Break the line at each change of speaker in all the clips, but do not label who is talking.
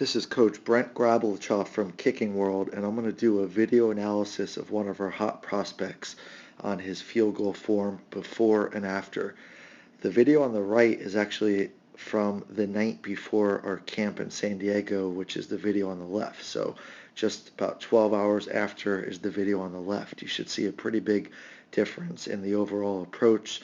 This is Coach Brent Grablachoff from Kicking World, and I'm going to do a video analysis of one of our hot prospects on his field goal form before and after. The video on the right is actually from the night before our camp in San Diego, which is the video on the left. So just about 12 hours after is the video on the left. You should see a pretty big difference in the overall approach,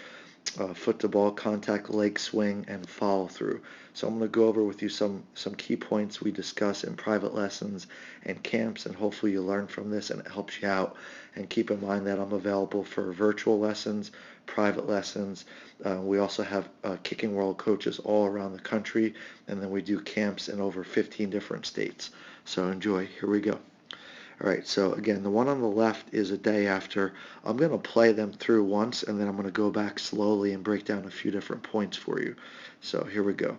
foot to ball contact, leg swing, and follow through. So I'm going to go over with you some key points we discuss in private lessons and camps, and hopefully you learn from this and it helps you out. And keep in mind that I'm available for virtual lessons, private lessons. We also have Kicking World coaches all around the country, and then we do camps in over 15 different states. So enjoy. Here we go. All right, so again, the one on the left is a day after. I'm going to play them through once, and then I'm going to go back slowly and break down a few different points for you. So here we go.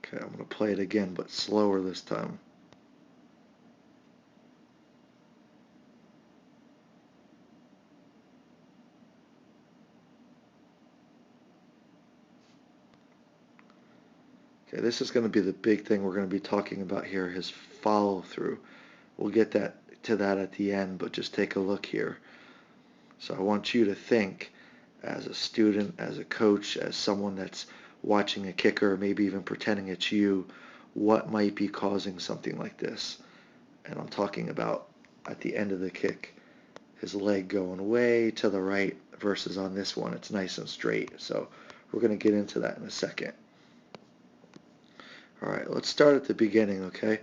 Okay, I'm going to play it again, but slower this time. Okay, this is going to be the big thing we're going to be talking about here, his follow through. We'll get to that at the end, but just take a look here. So I want you to think, as a student, as a coach, as someone that's watching a kicker, maybe even pretending it's you, what might be causing something like this. And I'm talking about at the end of the kick, his leg going way to the right versus on this one, it's nice and straight. So we're going to get into that in a second. All right, let's start at the beginning, okay?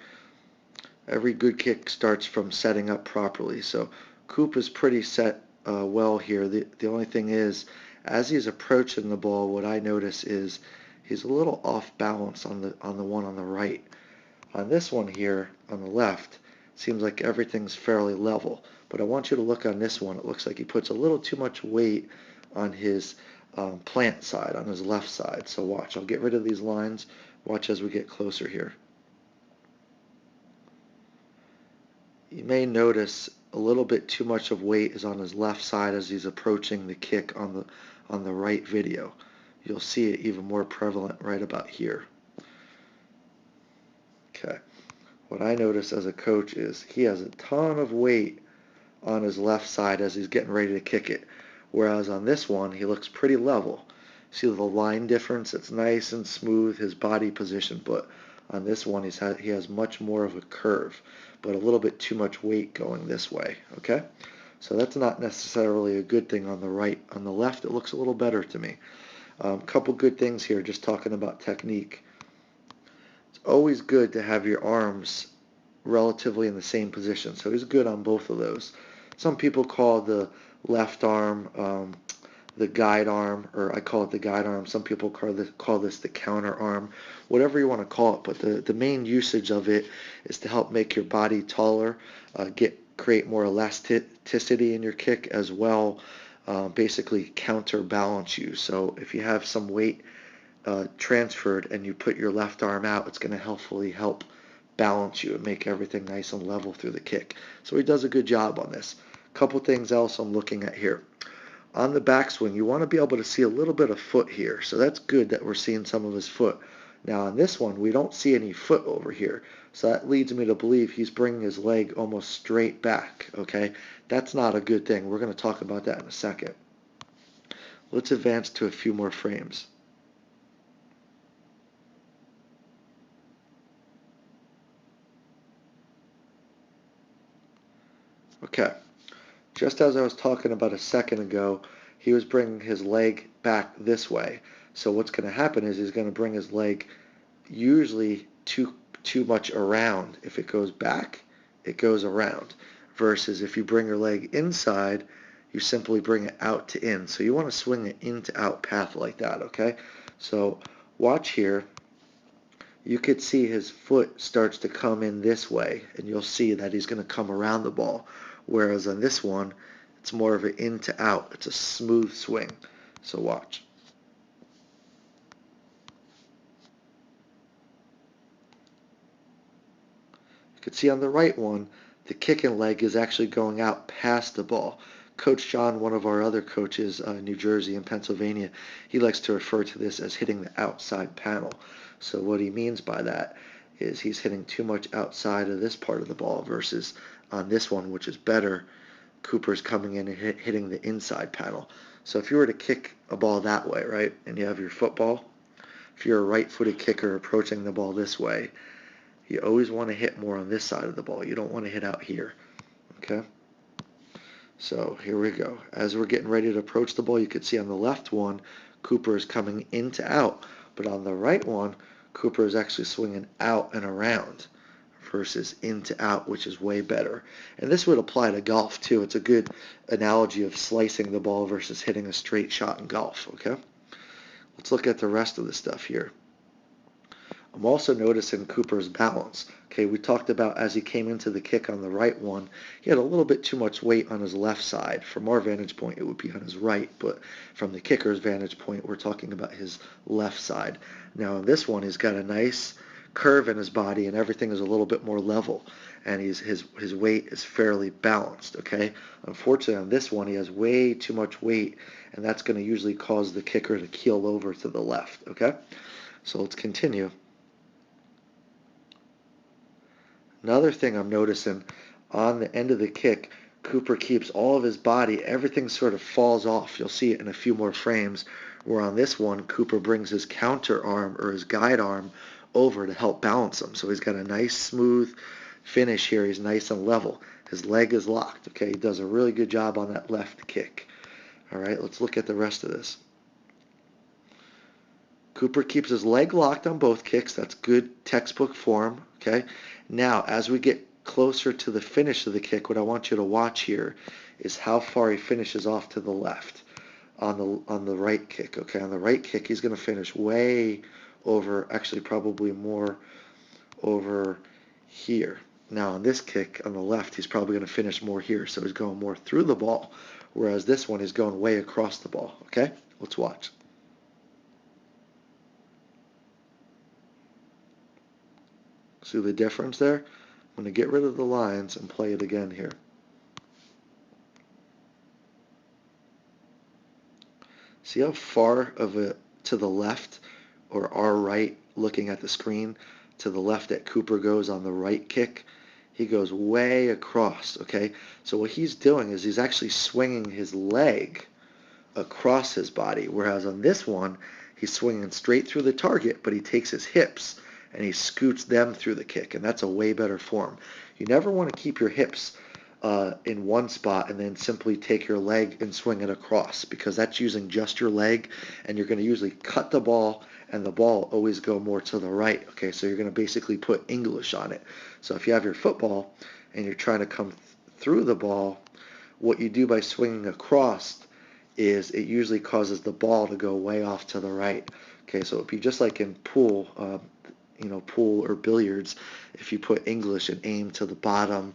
Every good kick starts from setting up properly. So Coop is pretty set well here. The only thing is, as he's approaching the ball, what I notice is he's a little off balance on the one on the right. On this one here, on the left, seems like everything's fairly level. But I want you to look on this one. It looks like he puts a little too much weight on his plant side, on his left side. So watch, I'll get rid of these lines. Watch as we get closer here. You may notice a little bit too much of weight is on his left side as he's approaching the kick on the right video. You'll see it even more prevalent right about here. Okay. What I notice as a coach is he has a ton of weight on his left side as he's getting ready to kick it. Whereas on this one, he looks pretty level. See the line difference? It's nice and smooth, his body position, but on this one he has much more of a curve, but a little bit too much weight going this way, okay? So that's not necessarily a good thing on the right. On the left, it looks a little better to me. Couple good things here, just talking about technique. It's always good to have your arms relatively in the same position, so he's good on both of those. Some people call the left arm the guide arm, or I call it the guide arm. Some people call this the counter arm, whatever you want to call it. But the main usage of it is to help make your body taller, create more elasticity in your kick as well, basically counterbalance you. So if you have some weight transferred and you put your left arm out, it's going to help balance you and make everything nice and level through the kick. So he does a good job on this. Couple things else I'm looking at here. On the backswing, you want to be able to see a little bit of foot here. So that's good that we're seeing some of his foot. Now on this one, we don't see any foot over here. So that leads me to believe he's bringing his leg almost straight back, okay? That's not a good thing. We're going to talk about that in a second. Let's advance to a few more frames. Okay. Just as I was talking about a second ago, he was bringing his leg back this way. So what's going to happen is he's going to bring his leg usually too much around. If it goes back, it goes around. Versus if you bring your leg inside, you simply bring it out to in. So you want to swing it in to out path like that, okay? So watch here. You could see his foot starts to come in this way, and you'll see that he's going to come around the ball. Whereas on this one, it's more of an in to out. It's a smooth swing. So watch. You can see on the right one, the kicking leg is actually going out past the ball. Coach John, one of our other coaches in New Jersey and Pennsylvania, he likes to refer to this as hitting the outside panel. So what he means by that is he's hitting too much outside of this part of the ball versus on this one, which is better, Cooper's coming in and hitting the inside panel. So if you were to kick a ball that way, right, and you have your football, if you're a right-footed kicker approaching the ball this way, you always want to hit more on this side of the ball. You don't want to hit out here, okay? So here we go. As we're getting ready to approach the ball, you can see on the left one, Cooper is coming in to out, but on the right one, Cooper is actually swinging out and around versus in to out, which is way better. And this would apply to golf too. It's a good analogy of slicing the ball versus hitting a straight shot in golf, okay? Let's look at the rest of the stuff here. I'm also noticing Cooper's balance. Okay, we talked about as he came into the kick on the right one, he had a little bit too much weight on his left side. From our vantage point, it would be on his right, but from the kicker's vantage point, we're talking about his left side. Now on this one, he's got a nice curve in his body and everything is a little bit more level, and his weight is fairly balanced, okay? Unfortunately, on this one, he has way too much weight, and that's going to usually cause the kicker to keel over to the left, okay? So let's continue. Another thing I'm noticing on the end of the kick, Cooper keeps all of his body, everything sort of falls off. You'll see it in a few more frames, where on this one, Cooper brings his counter arm or his guide arm over to help balance him. So he's got a nice smooth finish here. He's nice and level. His leg is locked. Okay, he does a really good job on that left kick. All right, let's look at the rest of this. Cooper keeps his leg locked on both kicks. That's good textbook form, okay? Now, as we get closer to the finish of the kick, what I want you to watch here is how far he finishes off to the left on the right kick, okay? On the right kick, he's going to finish way over, actually probably more over here. Now, on this kick on the left, he's probably going to finish more here, so he's going more through the ball, whereas this one is going way across the ball, okay? Let's watch. See the difference there? I'm going to get rid of the lines and play it again here. See how far of it to the left or our right, looking at the screen, to the left that Cooper goes on the right kick? He goes way across, okay? So what he's doing is he's actually swinging his leg across his body, whereas on this one, he's swinging straight through the target, but he takes his hips and he scoots them through the kick, and that's a way better form. You never want to keep your hips in one spot and then simply take your leg and swing it across, because that's using just your leg, and you're going to usually cut the ball, and the ball always go more to the right, okay? So you're going to basically put English on it. So if you have your football and you're trying to come through the ball, what you do by swinging across is it usually causes the ball to go way off to the right. Okay, so it'd be just like in pool, pool or billiards. If you put English and aim to the bottom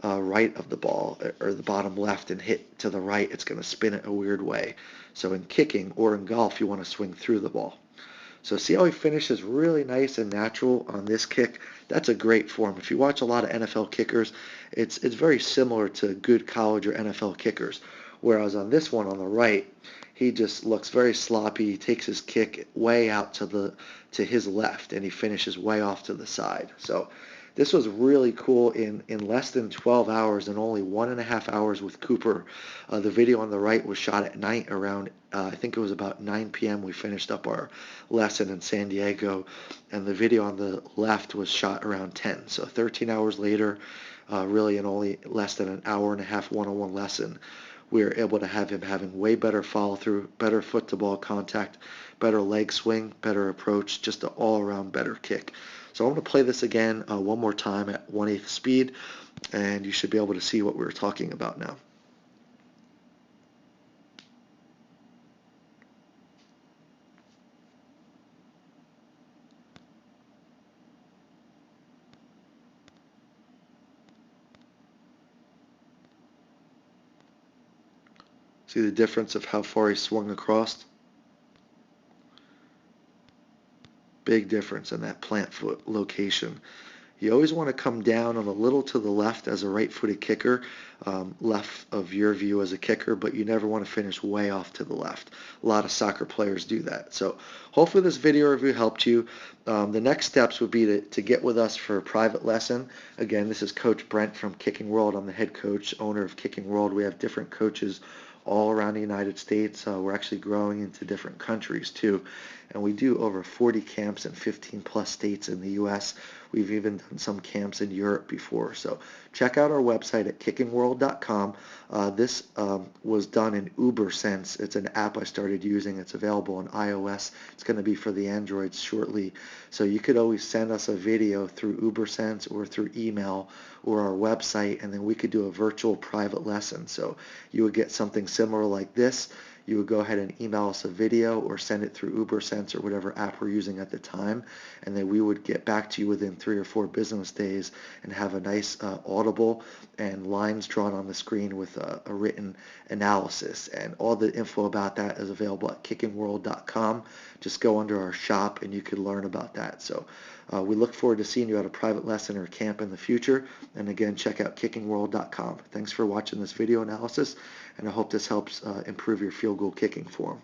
right of the ball or the bottom left and hit to the right, it's going to spin it a weird way. So in kicking or in golf, you want to swing through the ball. So see how he finishes really nice and natural on this kick? That's a great form. If you watch a lot of NFL kickers, it's very similar to good college or NFL kickers. Whereas on this one on the right, he just looks very sloppy. He takes his kick way out to his left, and he finishes way off to the side. So this was really cool in less than 12 hours and only 1.5 hours with Cooper. The video on the right was shot at night around, I think it was about 9 p.m. We finished up our lesson in San Diego, and the video on the left was shot around 10. So 13 hours later, really in only less than an hour and a half one-on-one lesson, we were able to have him having way better follow-through, better foot-to-ball contact, better leg swing, better approach, just an all-around better kick. So I'm going to play this again one more time at 1/8 speed, and you should be able to see what we were talking about now. See the difference of how far he swung across? Big difference in that plant foot location. You always want to come down on a little to the left as a right-footed kicker, left of your view as a kicker, but you never want to finish way off to the left. A lot of soccer players do that. So hopefully this video review helped you. The next steps would be to get with us for a private lesson. Again, this is Coach Brent from Kicking World. I'm the head coach, owner of Kicking World. We have different coaches all around the United States. We're actually growing into different countries too. And we do over 40 camps in 15 plus states in the U.S. We've even done some camps in Europe before. So check out our website at kickingworld.com. This was done in UberSense. It's an app I started using. It's available on iOS. It's going to be for the Androids shortly. So you could always send us a video through UberSense or through email or our website, and then we could do a virtual private lesson. So you would get something similar like this. You would go ahead and email us a video or send it through UberSense or whatever app we're using at the time, and then we would get back to you within 3 or 4 business days and have a nice audible and lines drawn on the screen with a written analysis. And all the info about that is available at kickingworld.com. Just go under our shop and you can learn about that. So we look forward to seeing you at a private lesson or camp in the future. And again, check out kickingworld.com. Thanks for watching this video analysis, and I hope this helps improve your field goal kicking form.